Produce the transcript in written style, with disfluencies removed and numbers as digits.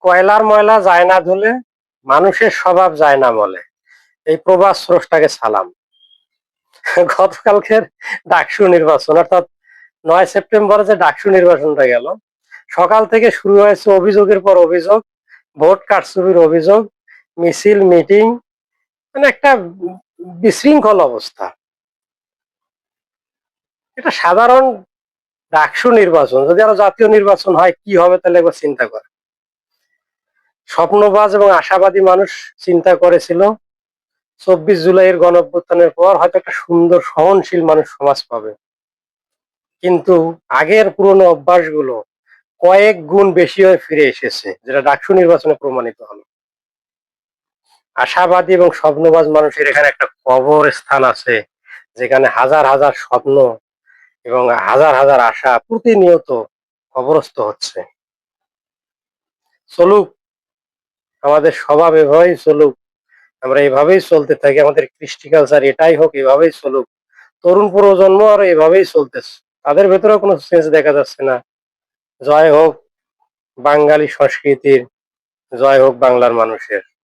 কয়লার ময়লা যায় না ধুলে, মানুষের স্বভাব যায় না মলে। এই প্রবাদ স্রষ্টাকে সালাম। গতকালকের ডাকসু নির্বাচন, অর্থাৎ 9 সেপ্টেম্বরে যে ডাকসু নির্বাচনটা গেল, সকাল থেকে শুরু হয়েছে অভিযোগের পর অভিযোগ, ভোট কারচুপির অভিযোগ, মিছিল মিটিং, মানে একটা বিশৃঙ্খল অবস্থা। এটা সাধারণ ডাকসু নির্বাচন, যদি আরো জাতীয় নির্বাচন হয় কি হবে তাহলে একবার চিন্তা করে। স্বপ্নবাজ এবং আশাবাদী মানুষ চিন্তা করেছিল 24 জুলাইয়ের গণঅভ্যুত্থানের পর হয়তো একটা সুন্দর সহনশীল মানুষ সমাজ পাবে, কিন্তু আগের পুরনো অভ্যাসগুলো কয়েক গুণ বেশি হয়ে ফিরে এসেছে, যেটা ডাকসু নির্বাচনে প্রমাণিত হলো। আশাবাদী এবং স্বপ্নবাজ মানুষের এখানে একটা কবরস্থান আছে, যেখানে হাজার হাজার স্বপ্ন এবং হাজার হাজার আশা প্রতিনিয়ত কবরস্থ হচ্ছে। চলুক, আমাদের স্বভাব এভাবেই চলুক, আমরা এভাবেই চলতে থাকি, আমাদের কৃষ্টি কালচার এটাই হোক, এভাবেই চলুক। তরুণ প্রজন্ম আরো এভাবেই চলতেছে, তাদের ভেতরেও কোনো চেঞ্জ দেখা যাচ্ছে না। জয় হোক বাঙালি সংস্কৃতির, জয় হোক বাংলার মানুষের।